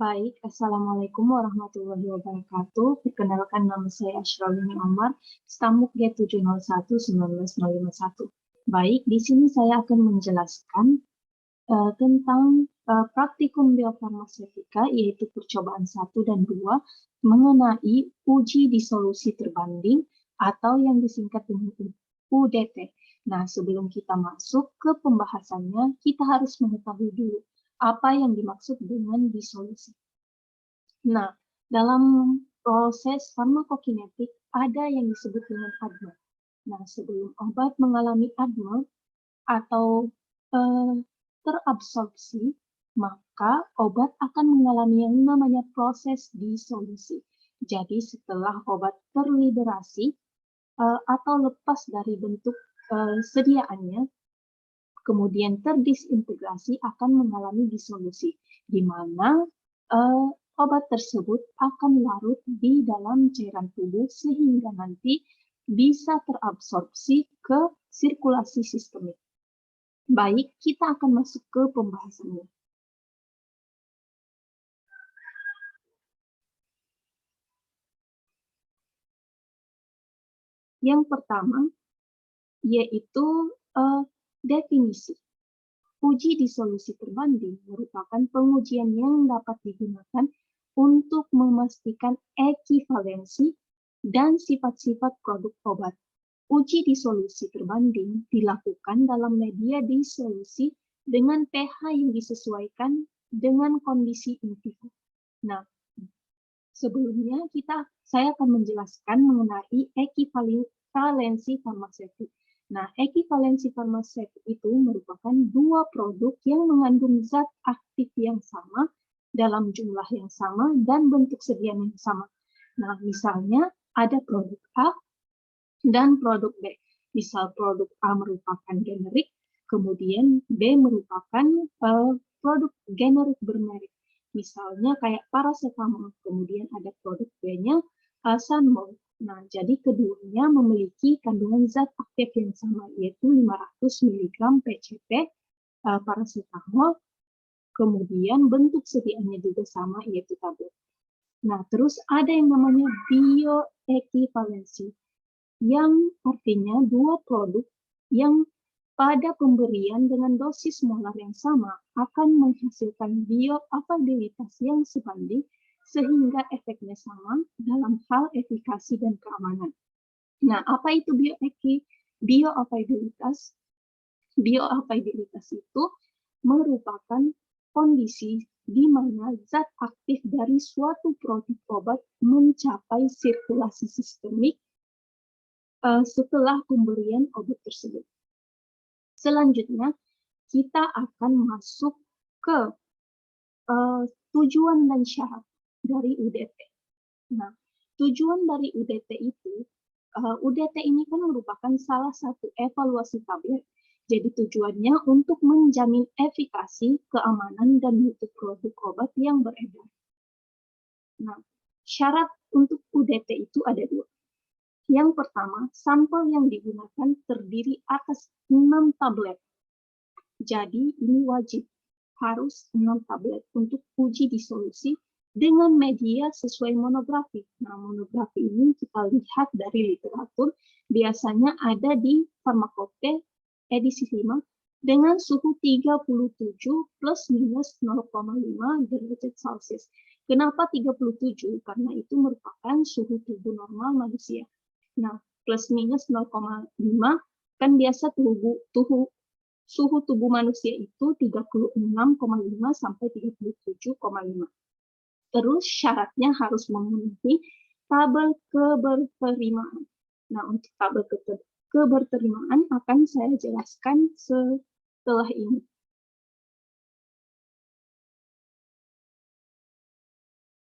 Baik, Assalamualaikum warahmatullahi wabarakatuh. Perkenalkan nama saya Ashralini Omar, Stamuk G701-19051. Baik, di sini saya akan menjelaskan tentang praktikum biofarmaseutika, yaitu percobaan 1 dan 2, mengenai uji disolusi terbanding atau yang disingkat dengan UDT. Nah, sebelum kita masuk ke pembahasannya, kita harus mengetahui dulu apa yang dimaksud dengan disolusi. Nah, dalam proses farmakokinetik ada yang disebut dengan ADME. Nah, sebelum obat mengalami ADME atau terabsorpsi, maka obat akan mengalami yang namanya proses disolusi. Jadi setelah obat terliberasi atau lepas dari bentuk sediaannya, kemudian terdisintegrasi akan mengalami disolusi, di mana obat tersebut akan larut di dalam cairan tubuh sehingga nanti bisa terabsorpsi ke sirkulasi sistemik. Baik, kita akan masuk ke pembahasannya. Yang pertama, yaitu definisi. Uji disolusi terbanding merupakan pengujian yang dapat digunakan untuk memastikan ekivalensi dan sifat-sifat produk obat. Uji disolusi terbanding dilakukan dalam media disolusi dengan pH yang disesuaikan dengan kondisi in vivo. Nah, sebelumnya saya akan menjelaskan mengenai ekivalensi farmaseutik. Nah, ekivalensi farmaseutik itu merupakan dua produk yang mengandung zat aktif yang sama dalam jumlah yang sama dan bentuk sediaan yang sama. Nah, misalnya ada produk A dan produk B. Misal produk A merupakan generik, kemudian B merupakan produk generik bermerek. Misalnya kayak paracetamol, kemudian ada produk B-nya Sanmol. Nah, jadi keduanya memiliki kandungan zat aktif yang sama, yaitu 500 mg PCP paracetamol, kemudian bentuk sediaannya juga sama, yaitu tablet. Nah, terus ada yang namanya bioekivalensi, yang artinya dua produk yang pada pemberian dengan dosis molar yang sama akan menghasilkan bioavailabilitas yang sebanding sehingga efeknya sama dalam hal efikasi dan keamanan. Nah, apa itu bioavailabilitas? Bioavailabilitas itu merupakan kondisi di mana zat aktif dari suatu produk obat mencapai sirkulasi sistemik setelah pemberian obat tersebut. Selanjutnya, kita akan masuk ke tujuan dan syarat dari UDT. Nah, tujuan dari UDT itu, UDT ini kan merupakan salah satu evaluasi tablet. Jadi tujuannya untuk menjamin efikasi, keamanan, dan mutu produk obat yang beredar. Nah, syarat untuk UDT itu ada dua. Yang pertama, sampel yang digunakan terdiri atas 6 tablet. Jadi ini wajib, harus 6 tablet untuk uji disolusi dengan media sesuai monografi. Nah, monografi ini kita lihat dari literatur, biasanya ada di Pharmacope edisi 5 dengan suhu 37 plus minus 0,5 derajat Celcius. Kenapa 37? Karena itu merupakan suhu tubuh normal manusia. Nah, plus minus 0,5 kan biasa suhu tubuh manusia itu 36,5 sampai 37,5. Terus syaratnya harus memenuhi tabel keberterimaan. Nah, untuk tabel keberterimaan akan saya jelaskan setelah ini.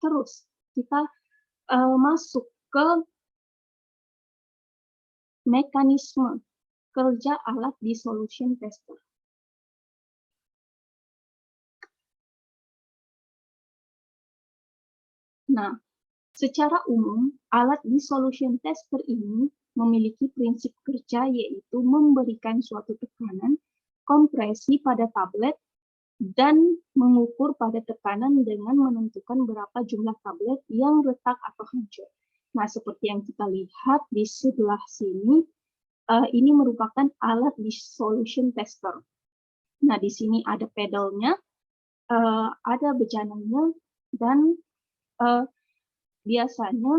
Terus kita masuk ke mekanisme kerja alat dissolution tester. Nah, secara umum, alat dissolution tester ini memiliki prinsip kerja yaitu memberikan suatu tekanan kompresi pada tablet dan mengukur pada tekanan dengan menentukan berapa jumlah tablet yang retak atau hancur. Nah, seperti yang kita lihat di sebelah sini, ini merupakan alat dissolution tester. Nah, di sini ada pedalnya, ada bejananya, dan biasanya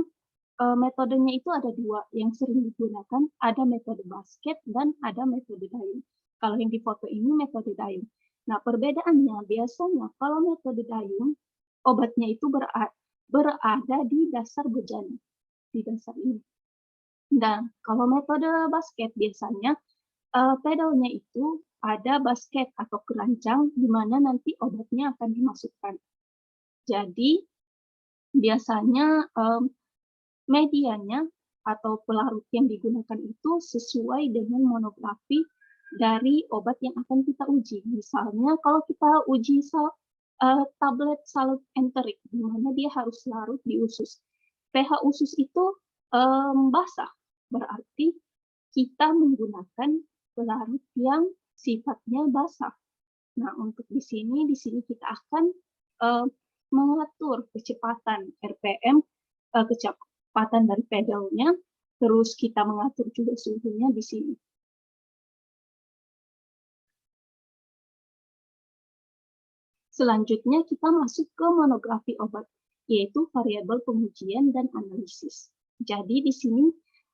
metodenya itu ada dua yang sering digunakan, ada metode basket dan ada metode dayung. Kalau yang di foto ini metode dayung. Nah, perbedaannya biasanya kalau metode dayung, obatnya itu berada di dasar bejana, di dasar ini. Dan kalau metode basket biasanya pedalnya itu ada basket atau keranjang di mana nanti obatnya akan dimasukkan. Jadi biasanya medianya atau pelarut yang digunakan itu sesuai dengan monografi dari obat yang akan kita uji. Misalnya kalau kita uji tablet salut enterik, di mana dia harus larut di usus. pH usus itu basah, berarti kita menggunakan pelarut yang sifatnya basah. Nah, untuk di sini kita akan mengatur kecepatan RPM, kecepatan dari pedalnya, terus kita mengatur juga suhunya di sini. Selanjutnya kita masuk ke monografi obat, yaitu variabel pengujian dan analisis. Jadi di sini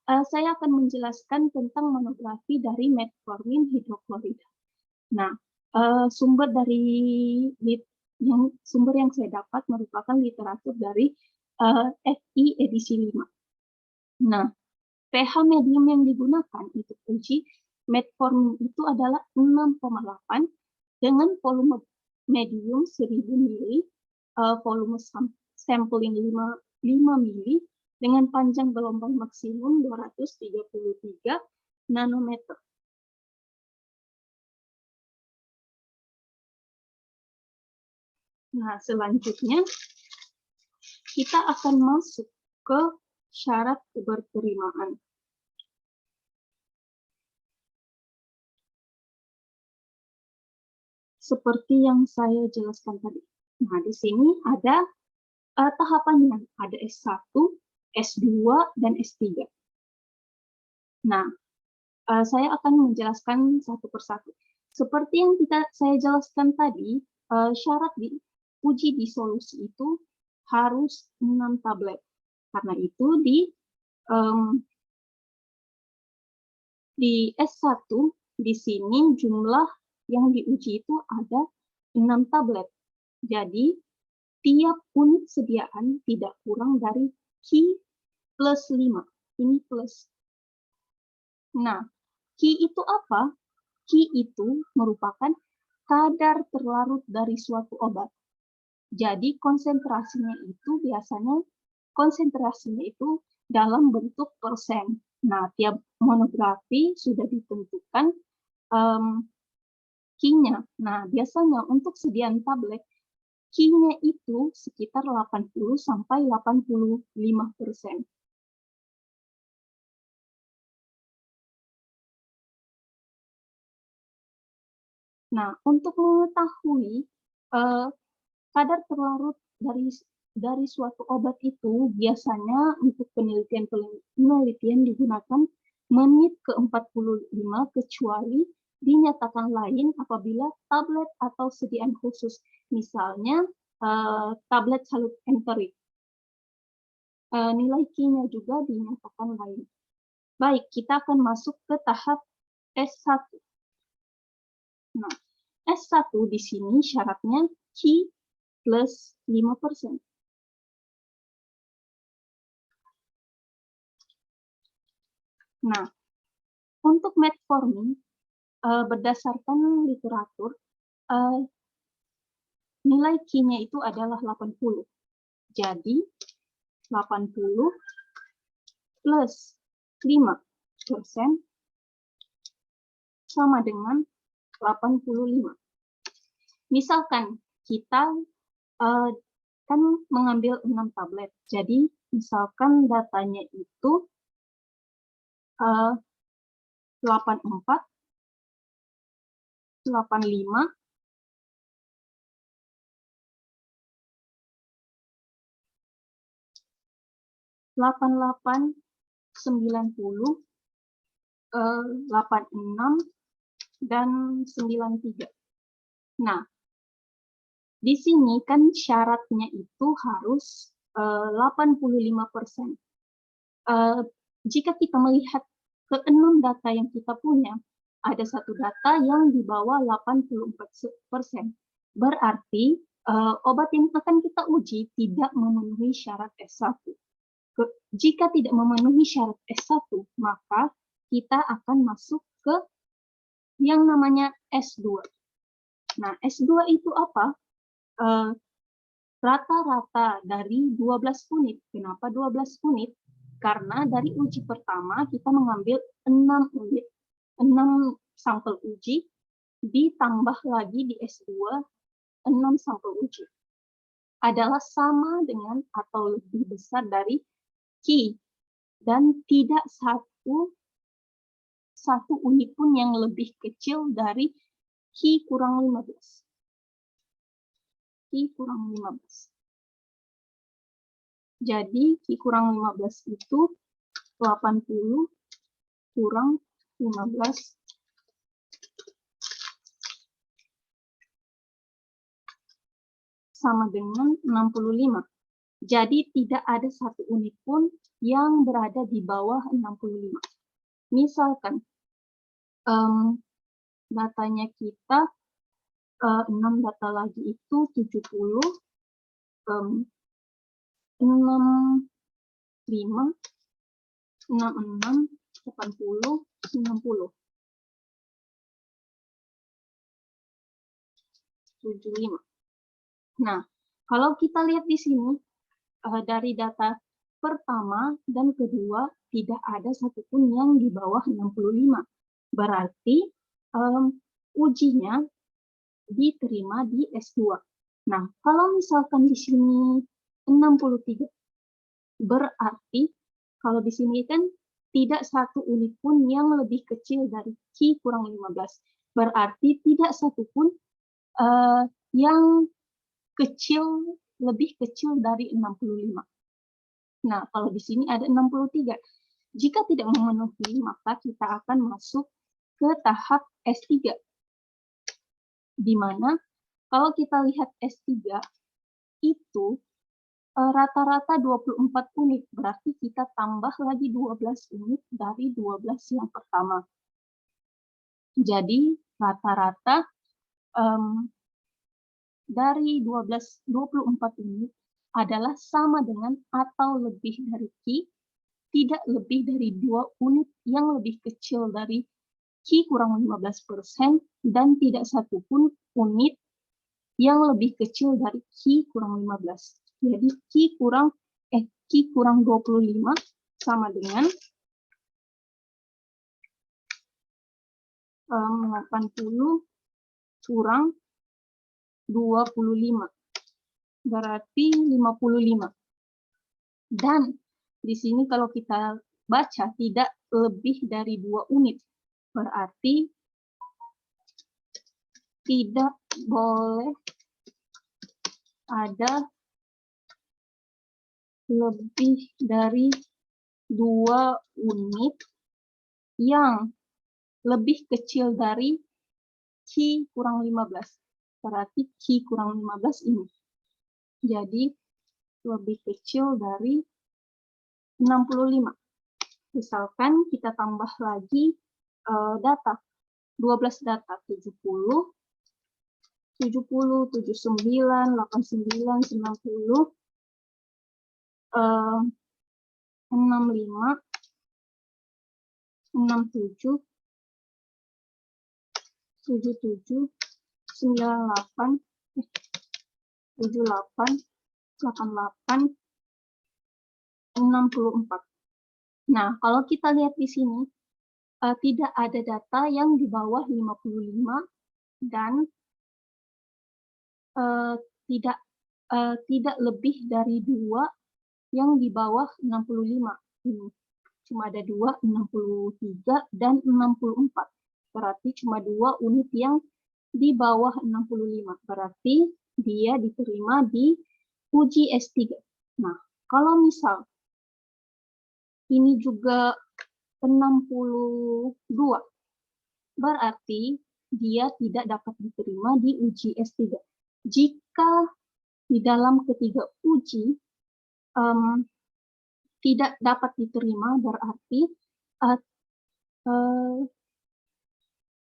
saya akan menjelaskan tentang monografi dari metformin hidroklorida. Nah, sumber yang saya dapat merupakan literatur dari FI edisi 5. Nah, pH medium yang digunakan untuk uji metformin itu adalah 6,8 dengan volume medium 1000 mili, volume sampling 5 mili, dengan panjang gelombang maksimum 233 nanometer. Nah, selanjutnya kita akan masuk ke syarat keberterimaan. Seperti yang saya jelaskan tadi. Nah, di sini ada tahapannya, ada S1, S2, dan S3. Nah, saya akan menjelaskan satu persatu. Seperti yang saya jelaskan tadi, syarat uji disolusi itu harus 6 tablet. Karena itu di S1 di sini jumlah yang diuji itu ada 6 tablet. Jadi tiap unit sediaan tidak kurang dari Q plus 5. Ini plus. Nah, Q itu apa? Q itu merupakan kadar terlarut dari suatu obat. Jadi konsentrasinya itu dalam bentuk persen. Nah, tiap monografi sudah ditentukan Q-nya. Nah, biasanya untuk sediaan tablet, Q-nya itu sekitar 80 sampai 85%. Nah, untuk mengetahui kadar terlarut dari suatu obat itu, biasanya untuk penelitian digunakan menit ke-45, kecuali dinyatakan lain apabila tablet atau sediaan khusus, misalnya tablet salut enterik. Nilai Q-nya juga dinyatakan lain. Baik, kita akan masuk ke tahap S1. Nah, S1 di sini syaratnya Q plus 5%. Nah, untuk metformin, berdasarkan literatur, nilai Q-nya itu adalah 80. Jadi, 80 plus 5% sama dengan 85. Misalkan kita kan mengambil 6 tablet. Jadi, misalkan datanya itu 84, 85, 88, 90, 86, dan 93. Nah, di sini kan syaratnya itu harus 85%. Jika kita melihat ke 6 data yang kita punya, ada satu data yang di bawah 84%. Berarti obat yang akan kita uji tidak memenuhi syarat S1. Jika tidak memenuhi syarat S1, maka kita akan masuk ke yang namanya S2. Nah, S2 itu apa? Rata-rata dari 12 unit. Kenapa 12 unit? Karena dari uji pertama kita mengambil 6 unit, 6 sampel uji, ditambah lagi di S2 6 sampel uji. Adalah sama dengan atau lebih besar dari Q, dan tidak satu unit pun yang lebih kecil dari Q kurang 15. Q kurang 15. Jadi Q kurang 15 itu 80 kurang 15 sama dengan 65. Jadi tidak ada satu unit pun yang berada di bawah 65. Misalkan datanya kita 6 data lagi itu 70, 65, 66, 80, 90, 75. Nah, kalau kita lihat di sini, dari data pertama dan kedua, tidak ada satupun yang di bawah 65. Berarti ujinya diterima di S2. Nah, kalau misalkan di sini 63, berarti kalau di sini kan tidak satu unit pun yang lebih kecil dari Q kurang 15. Berarti tidak satupun yang lebih kecil dari 65. Nah, kalau di sini ada 63. Jika tidak memenuhi, maka kita akan masuk ke tahap S3. Di mana kalau kita lihat S3 itu rata-rata 24 unit, berarti kita tambah lagi 12 unit dari 12 yang pertama. Jadi rata-rata dari 24 unit adalah sama dengan atau lebih dari Q, tidak lebih dari 2 unit yang lebih kecil dari Q kurang 15%, dan tidak satupun unit yang lebih kecil dari Q kurang 15. Jadi Q kurang 25 sama dengan 80 kurang 25. Berarti 55. Dan di sini kalau kita baca tidak lebih dari 2 unit. Berarti tidak boleh ada lebih dari 2 unit yang lebih kecil dari Q kurang 15. Berarti Q kurang 15 ini. Jadi lebih kecil dari 65. Misalkan kita tambah lagi data. 12 data, 70, 79, 89, 90, 65, 67, 77, 98, 78, 88, 64. Nah, kalau kita lihat di sini, tidak ada data yang di bawah 55 dan tidak lebih dari 2 yang di bawah 65. Ini cuma ada 2, 63 dan 64. Berarti cuma 2 unit yang di bawah 65. Berarti dia diterima di uji S3. Nah, kalau misal ini juga 62. Berarti dia tidak dapat diterima di uji S3. Jika di dalam ketiga uji tidak dapat diterima, berarti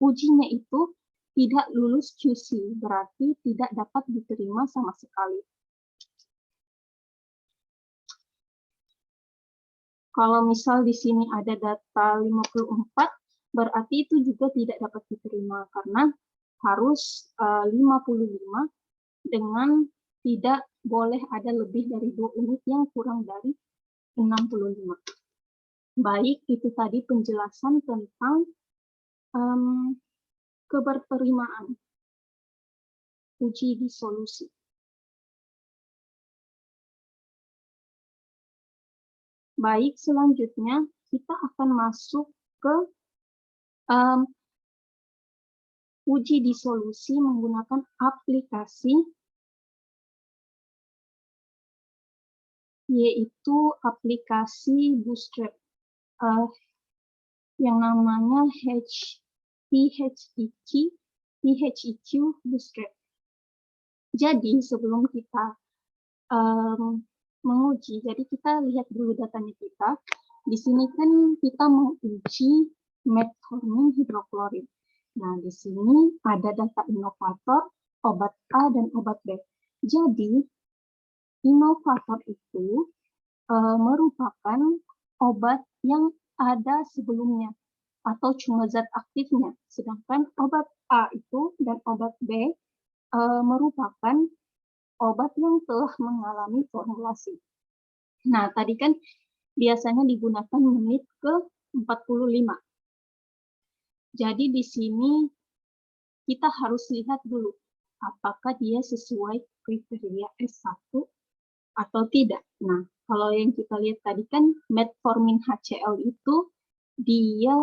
ujinya itu tidak lulus QC, berarti tidak dapat diterima sama sekali. Kalau misal di sini ada data 54, berarti itu juga tidak dapat diterima karena harus 55 dengan tidak boleh ada lebih dari 2 unit yang kurang dari 65. Baik, itu tadi penjelasan tentang keberterimaan uji disolusi. Baik, selanjutnya kita akan masuk ke uji disolusi menggunakan aplikasi, yaitu aplikasi Bootstrap yang namanya PHEQ Bootstrap. Jadi sebelum kita menguji, jadi kita lihat dulu datanya kita. Di sini kan kita mau uji metformin hidroklorid. Nah, di sini ada data inovator, obat A dan obat B. Jadi, inovator itu merupakan obat yang ada sebelumnya atau cuma zat aktifnya. Sedangkan obat A itu dan obat B merupakan obat yang telah mengalami formulasi. Nah, tadi kan biasanya digunakan menit ke 45. Jadi di sini kita harus lihat dulu apakah dia sesuai kriteria S1 atau tidak. Nah, kalau yang kita lihat tadi kan metformin HCl itu dia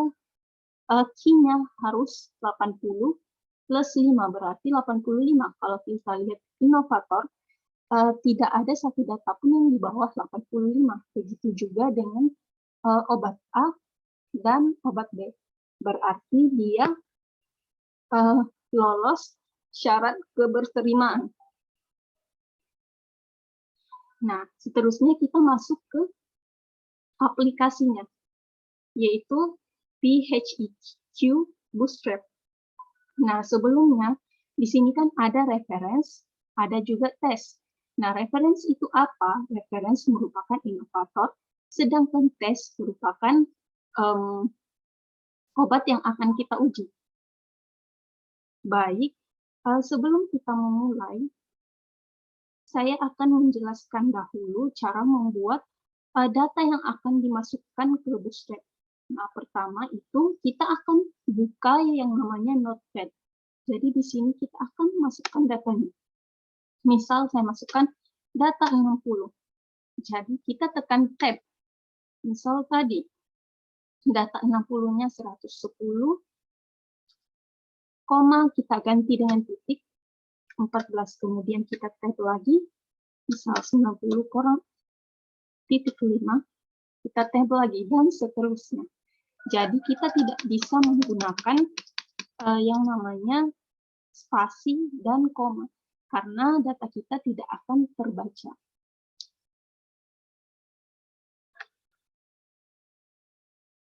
Q-nya harus 80 plus 5, berarti 85. Kalau kita lihat inovator, tidak ada satu data pun yang di bawah 85. Begitu juga dengan obat A dan obat B. Berarti dia lolos syarat keberterimaan. Nah, seterusnya kita masuk ke aplikasinya, yaitu PHEQ Bootstrap. Nah, sebelumnya di sini kan ada reference, ada juga tes. Nah, reference itu apa? Reference merupakan inovator, sedangkan tes merupakan obat yang akan kita uji. Baik, sebelum kita memulai, saya akan menjelaskan dahulu cara membuat data yang akan dimasukkan ke Bootstrap. Nah, pertama itu kita akan buka yang namanya Notepad. Jadi di sini kita akan masukkan datanya. Misal saya masukkan data 60. Jadi kita tekan tab. Misal tadi data 60-nya 110, koma kita ganti dengan titik 14, kemudian kita tab lagi, misal 90 kurang titik 5, kita tab lagi, dan seterusnya. Jadi kita tidak bisa menggunakan yang namanya spasi dan koma, karena data kita tidak akan terbaca.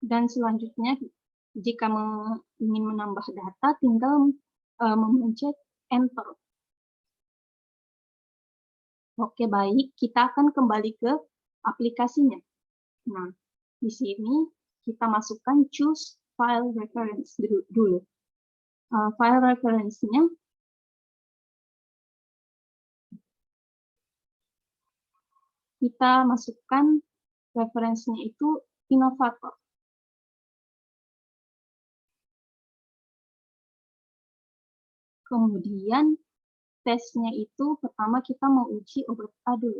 Dan selanjutnya, jika ingin menambah data, tinggal memencet Enter. Oke, baik. Kita akan kembali ke aplikasinya. Nah, di sini kita masukkan choose file reference dulu. File reference-nya kita masukkan referensinya itu inovator. Kemudian tesnya itu pertama kita mau uji obat A dulu.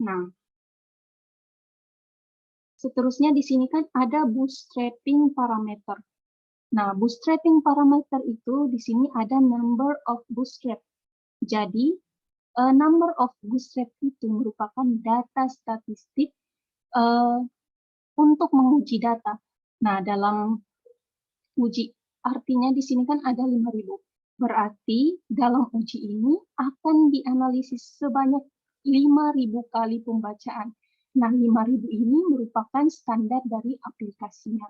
Nah, seterusnya di sini kan ada bootstrapping parameter. Nah, bootstrapping parameter itu di sini ada number of bootstrap. Jadi, number of goods rate itu merupakan data statistik untuk menguji data. Nah, dalam uji, artinya di sini kan ada 5.000. Berarti dalam uji ini akan dianalisis sebanyak 5.000 kali pembacaan. Nah, 5.000 ini merupakan standar dari aplikasinya.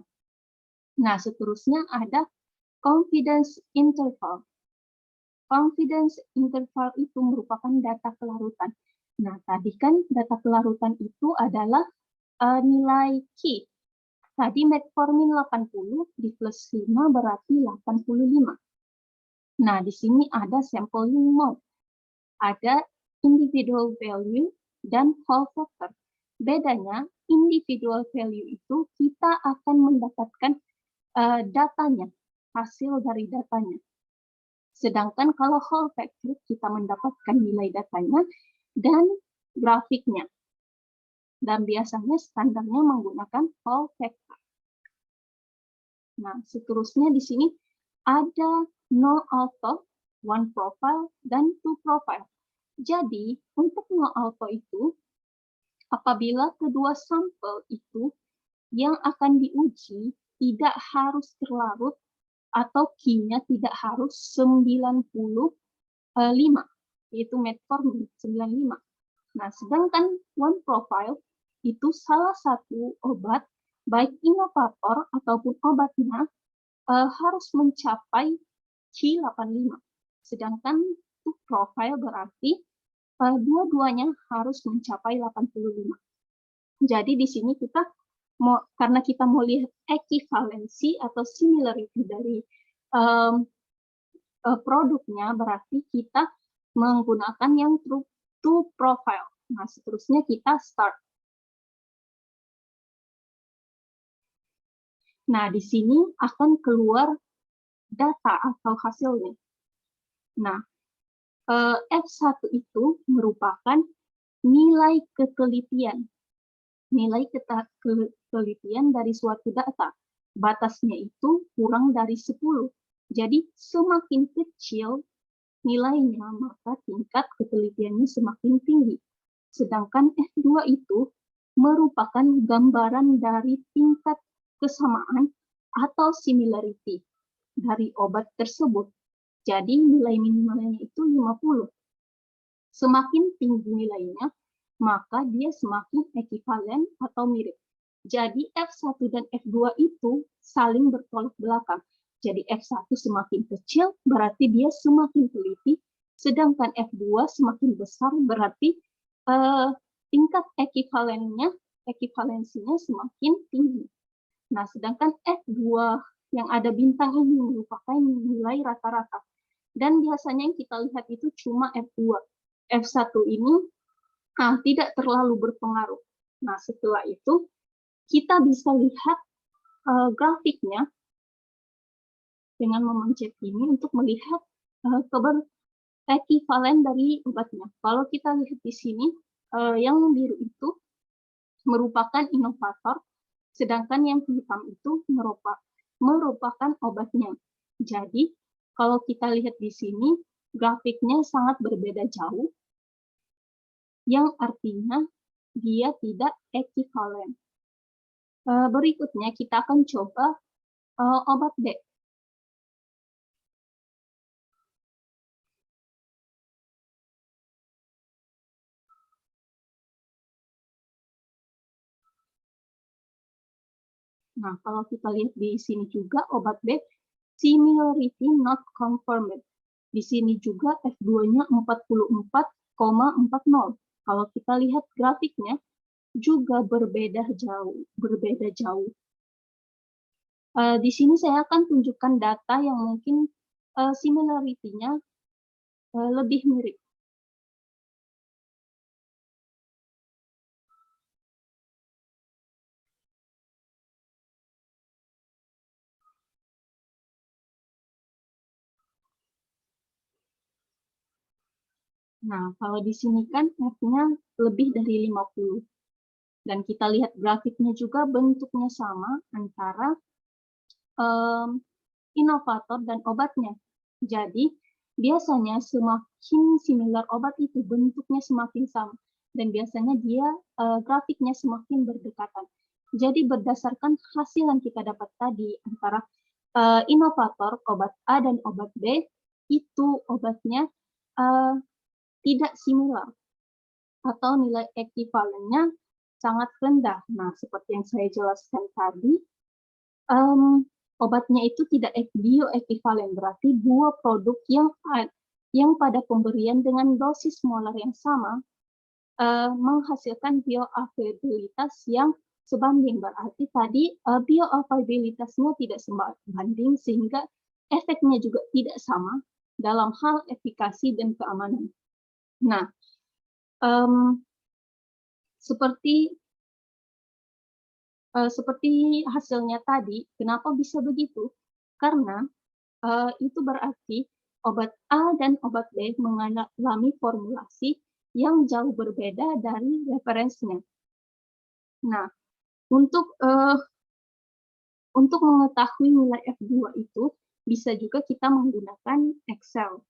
Nah, seterusnya ada confidence interval. Confidence interval itu merupakan data kelarutan. Nah, tadi kan data kelarutan itu adalah nilai Q. Tadi metformin 80 di plus 5 berarti 85. Nah, di sini ada sampling mode. Ada individual value dan whole factor. Bedanya, individual value itu kita akan mendapatkan datanya, hasil dari datanya. Sedangkan kalau whole factor, kita mendapatkan nilai datanya dan grafiknya. Dan biasanya standarnya menggunakan whole factor. Nah, seterusnya di sini ada no auto, one profile, dan two profile. Jadi, untuk no auto itu, apabila kedua sampel itu yang akan diuji tidak harus terlarut atau Q-nya tidak harus 95, yaitu metformin 95. Nah, sedangkan one profile itu salah satu obat, baik inovator ataupun obatnya, harus mencapai Q85. Sedangkan two profile berarti dua-duanya harus mencapai 85. Jadi di sini kita karena kita mau lihat ekivalensi atau similarity dari produknya, berarti kita menggunakan yang two profile. Nah, seterusnya kita start. Nah, di sini akan keluar data atau hasilnya. Nah, F1 itu merupakan nilai ketelitian. Nilai ketelitian dari suatu data. Batasnya itu kurang dari 10. Jadi, semakin kecil nilainya, maka tingkat ketelitiannya semakin tinggi. Sedangkan F2 itu merupakan gambaran dari tingkat kesamaan atau similarity dari obat tersebut. Jadi nilai minimalnya itu 50. Semakin tinggi nilainya, maka dia semakin ekivalen atau mirip. Jadi F1 dan F2 itu saling bertolak belakang. Jadi F1 semakin kecil, berarti dia semakin teliti, sedangkan F2 semakin besar, berarti tingkat ekivalensinya semakin tinggi. Nah, sedangkan F2 yang ada bintang ini merupakan nilai rata-rata. Dan biasanya yang kita lihat itu cuma F2. F1 ini tidak terlalu berpengaruh. Nah, setelah itu, kita bisa lihat grafiknya dengan memencet ini untuk melihat ekivalen dari obatnya. Kalau kita lihat di sini, yang biru itu merupakan inovator, sedangkan yang hitam itu merupakan obatnya. Jadi, kalau kita lihat di sini, grafiknya sangat berbeda jauh, yang artinya dia tidak ekivalen. Berikutnya, kita akan coba obat B. Nah, kalau kita lihat di sini juga obat B, similarity not confirmed. Di sini juga F2-nya 44,40. Kalau kita lihat grafiknya, juga berbeda jauh. Di sini saya akan tunjukkan data yang mungkin similarity-nya lebih mirip. Nah, kalau di sini kan F-nya lebih dari 50. Dan kita lihat grafiknya juga bentuknya sama antara inovator dan obatnya. Jadi, biasanya semakin similar obat itu, bentuknya semakin sama, dan biasanya dia grafiknya semakin berdekatan. Jadi berdasarkan hasil yang kita dapat tadi antara inovator obat A dan obat B, itu obatnya tidak similar atau nilai ekuivalennya sangat rendah. Nah, seperti yang saya jelaskan tadi, obatnya itu tidak bioekuivalen, berarti dua produk yang pada pemberian dengan dosis molar yang sama menghasilkan bioavailabilitas yang sebanding. Berarti tadi bioavailabilitasnya tidak sebanding sehingga efeknya juga tidak sama dalam hal efikasi dan keamanan. Nah, seperti hasilnya tadi, kenapa bisa begitu? Karena itu berarti obat A dan obat B mengalami formulasi yang jauh berbeda dari referensinya. Nah, untuk mengetahui nilai F2 itu, bisa juga kita menggunakan Excel.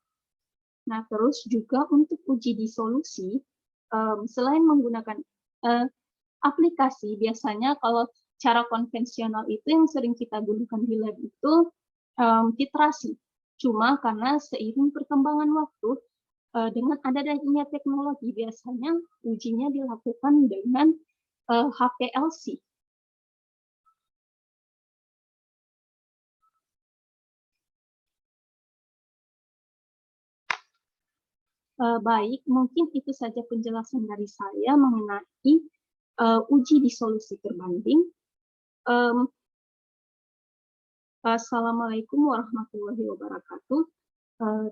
Nah, terus juga untuk uji disolusi, selain menggunakan aplikasi, biasanya kalau cara konvensional itu yang sering kita gunakan di lab itu titrasi. Cuma karena seiring perkembangan waktu, dengan adanya teknologi, biasanya ujinya dilakukan dengan HPLC. Baik, mungkin itu saja penjelasan dari saya mengenai uji disolusi terbanding. Assalamualaikum warahmatullahi wabarakatuh,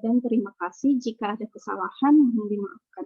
dan terima kasih jika ada kesalahan, mohon dimaafkan.